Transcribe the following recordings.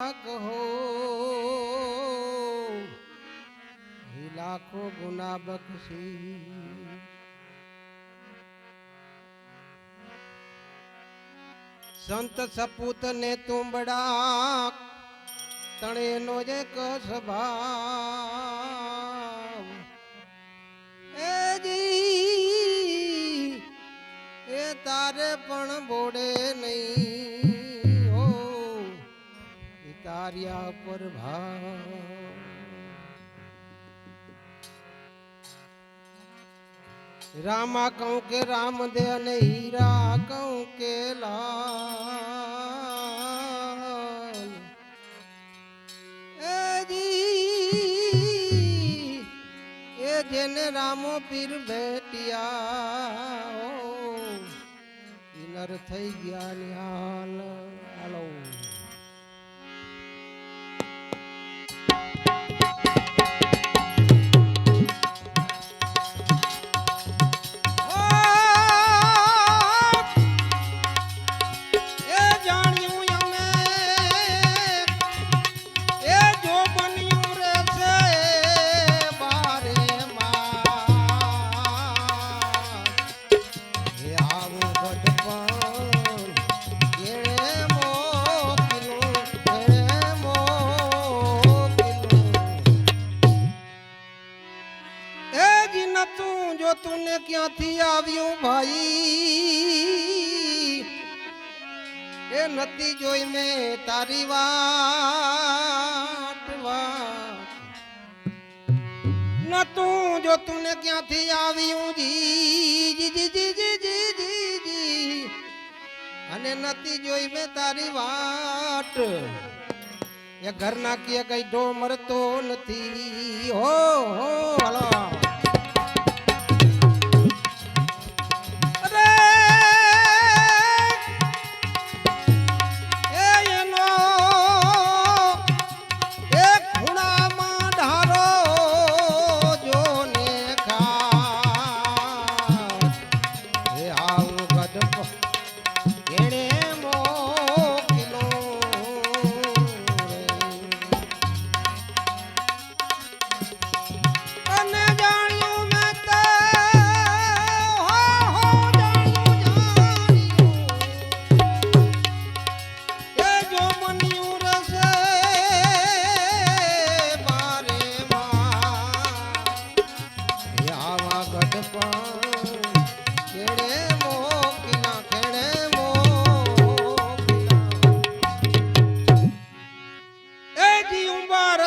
हो ही लाखों गुना बख्शी। संत सपूत ने तुम बड़ा तणे नो जे स्वभाव ए जी ए तारे पण बोड़े नहीं हो तारिया पर भाव। रामा कहूँ के राम दे ने हीरा कहूँ के लाल ए जी ए जेने रामो पीर बेटिया ओ इनर थई गया निहाल। हेलो तूने क्या थी आव्यूं भाई ए नती जोई में तारी वाट वाट न तू जो तूने क्या थी आव्यूं जी जी जी जी जी जी जी जी अने नती जोई में तारी वाट ये घर ना किए कई डो मरतो नथी हो हलो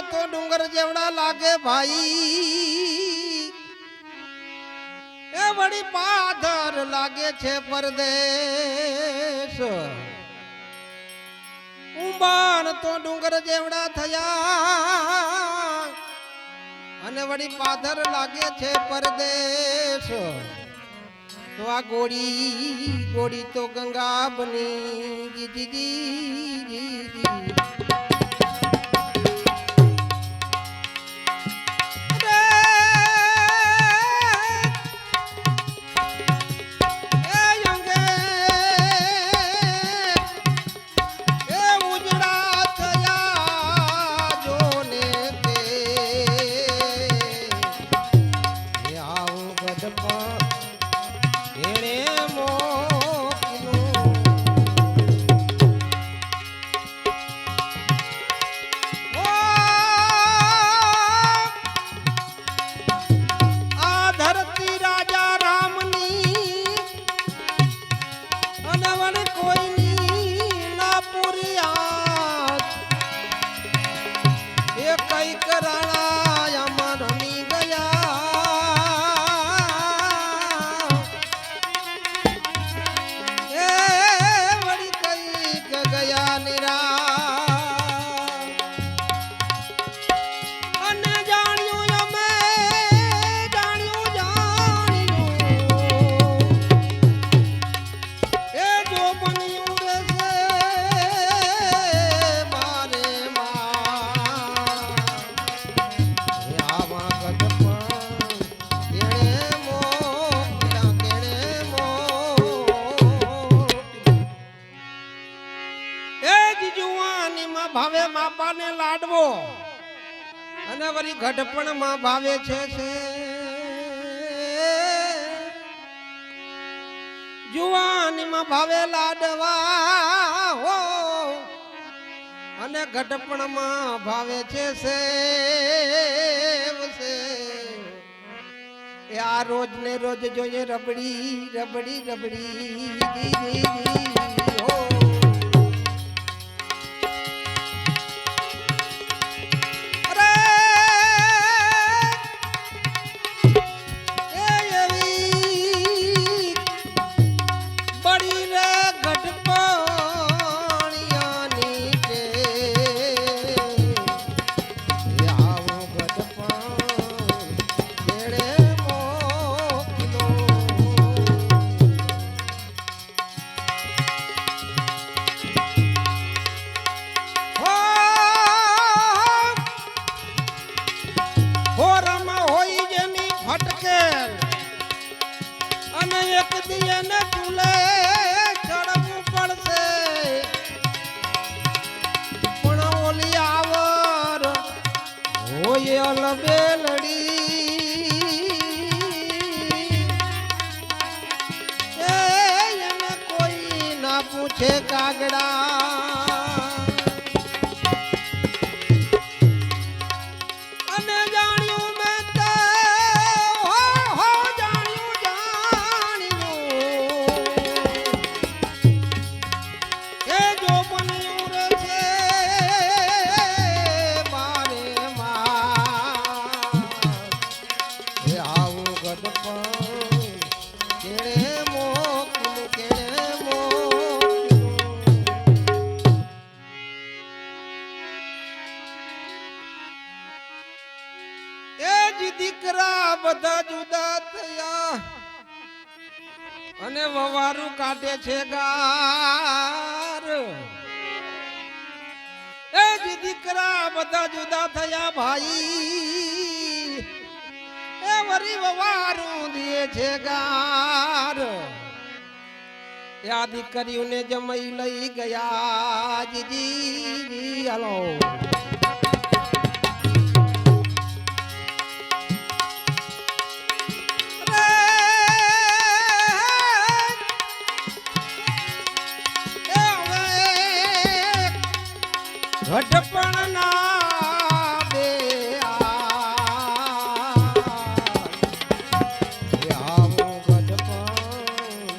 तो डूंगर जेवड़ा लागे भाई ए बड़ी पाथर लागे छे परदेश उंबार तो डूंगर जेवड़ा थया अने बड़ी पाथर लागे छे परदेश। तो आ गोड़ी गोड़ी तो गंगा बनी जी जी जी जी जी બાપાને લાડવો અને વળી ગઢપણમાં ભાવે છે જુવાનીમાં ભાવે લાડવા હો અને ગઢપણમાં ભાવે છે એ આ રોજ ને રોજ જોઈએ રબડી રબડી રબડી હો પૂછે કાગડા અને જાણ્યું મેં તો હો જાણ્યું એ જો બન્યું રે છે મારે માં એ આવું ગઢપણ કેળે મોકલું કેળે દીકરા બધા જુદા થયા અને વવારું કાઢે છે ગાર એ જ દીકરા બધા જુદા થયા ભાઈ એ વરી વવારું દે છે ગાર આ દીકરીઓને જમાઈ લઈ ગયા જીજી હાલો ઘટપણ ના બે આવું ઘટપણ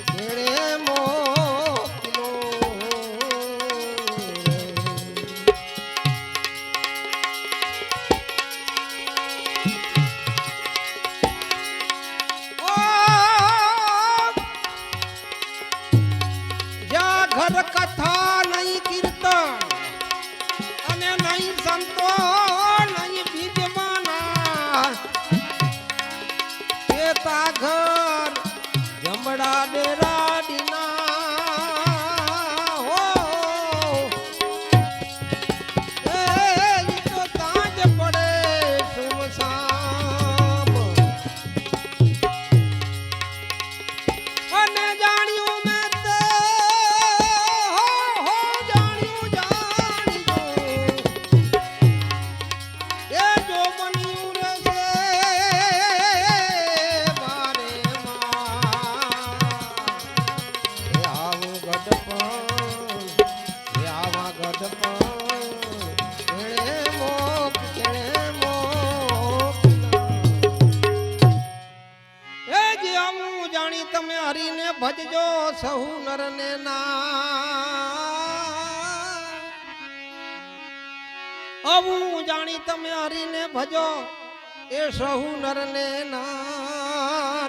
કેળે મોકલો જ્યાં ઘર કથા નહીં કીર્તન સંતો નહીં બીજમાના કેતા ઘર જમડા ડેરા દીના હો એ તો તાજ પડે સુમસામ અને જાણ્યું મેં તો હો તમે હરીને ભજજો સહુ નરને ના આવું જાણી તમે હરીને ભજો એ સહુ નરને ના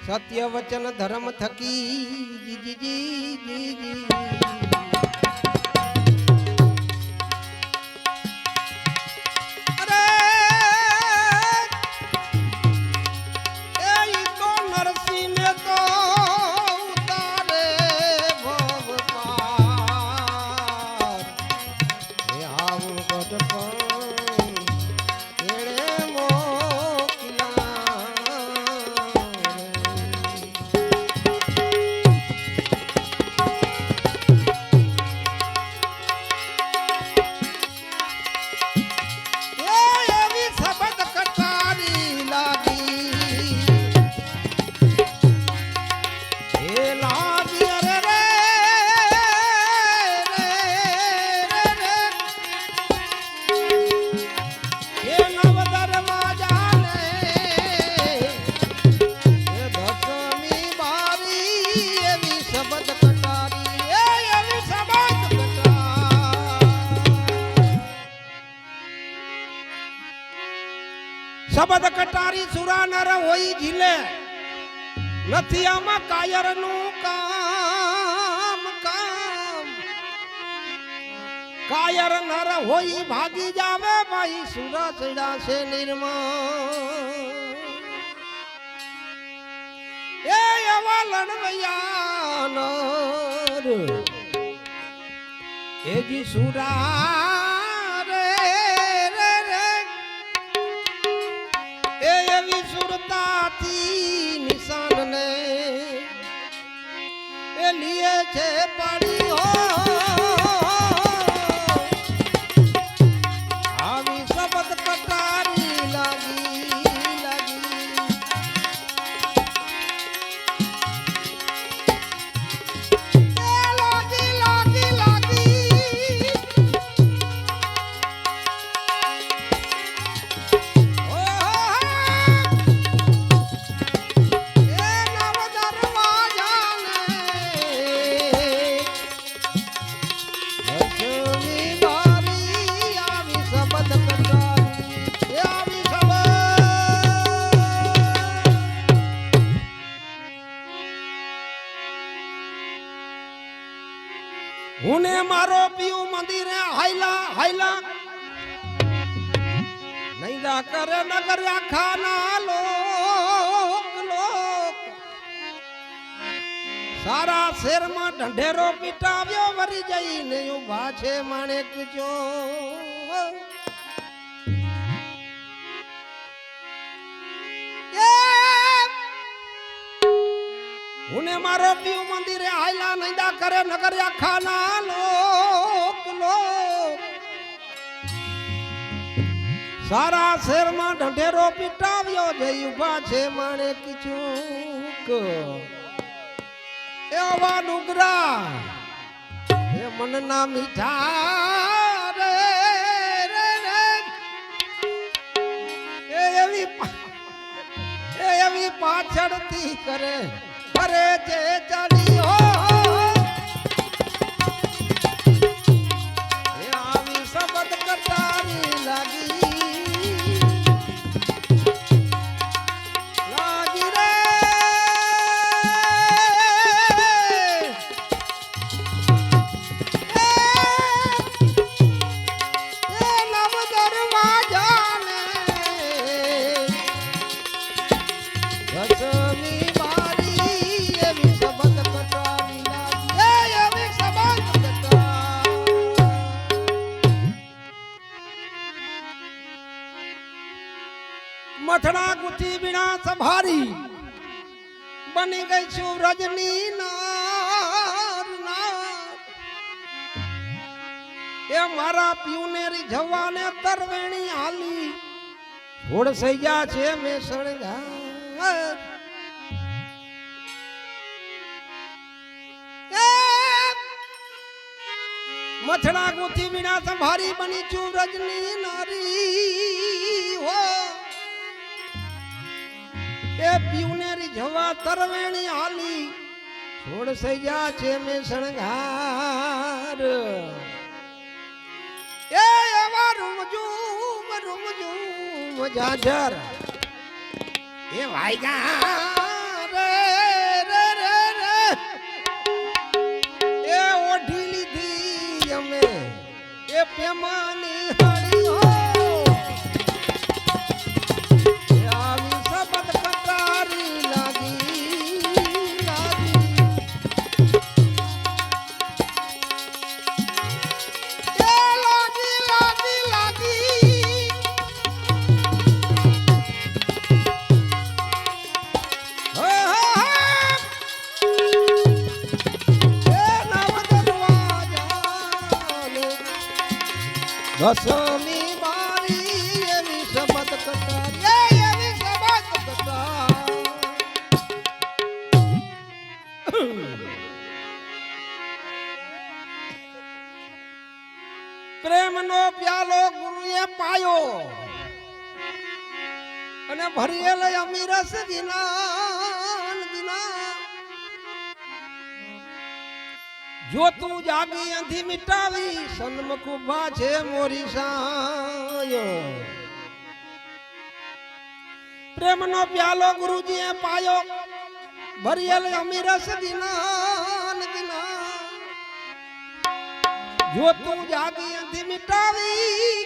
સત્ય વચન ધર્મ થકી જી શબ્દ કટારી સુરા નર હોય ઝીલે નથી આમાં કાયર નું કામ કામ કાયર નર હોય ભાગી જાવે ભાઈ સુરા ચડ્યા છે નિર્મળ એ એવા લડવૈયા નર એજી સુરા રે રે રે એ એવી સુરતાથી નિશાન ને એ લીએ છે પડી હો આવી શબ્દ કટારી લાગી લાગી લાગી લાગી લાગી હુને મારો પીયું મંદિરે હાઈલા હાઈલા નૈદા કરે નગર આખાના લોક લોક સારા શેરમાં ઢંઢેરો પીટાવ્યો વરી જઈને ઉભા છે માણેક જો હુને મારો પીયું મંદિરે હાઈલા નૈદા કરે નગર આખાના લોક લોક સારા શેરમાં ઢંઢેરો પીટાવ્યો જઈ ઉભા છે માણેક ચૂક એવા ડુંગરા એ મનના મીઠા રે રે રે એવી પાછળથી કરે અરે જે ચડી હો એ આવી શબ્દ કટારી લાગી લાગી રે એ નવ દરવાજાને રસની મથડા ગુથી બીણા સંભારી બની ગઈ છું રજની નાર નાર એ મારા પ્યુનેરી જવાને તરવેણી હાલી છોડ સૈયા છે મેં સણગાર મથડા ગુથી બીણા સંભારી બની છું રજની નારી હો એ પ્યુનેરી જવા તરવેણી હાલી છોડ સૈયા છે મેં શણગાર એ એવા રૂમઝૂમ રૂમઝૂમ જાજર એ વાયગા રે રે રે રે એ ઓઢી લીધી અમે એ પેમાની હાડી હો દસમી મારી એવી શબ્દ કટારી એવી શબ્દ કટારી પ્રેમનો પ્યાલો ગુરુએ પાયો અને ભરેલ અમીરસ ગિનાન ગિના જો તું જાગી અંધી મિટાવી સન્મુખ ઉભા છે મોરી સાયો પ્રેમનો પ્યાલો ગુરુજીએ પાયો ભરિયેલ અમીરસ દિનાન દિના જો તું જાગી અંધી મિટાવી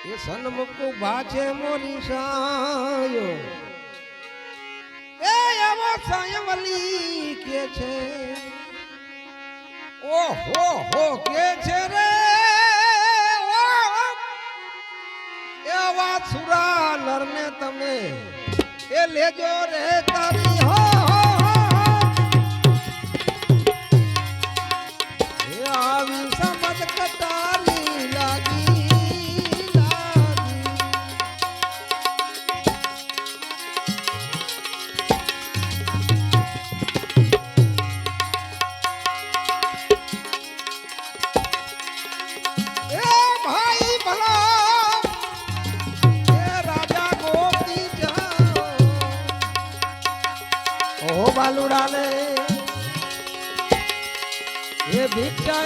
એ સન્મુખ ભાછે મોરી સાયો એ એવો સાયવલી કે છે ઓહો હો કે છે રે એવા સુરા નરને તમે એ લેજો રે તારી હો એ આવી સમજ કટારી લાગી એ ભાઈ ભલા બાલુડા ને એ ભિક્ષા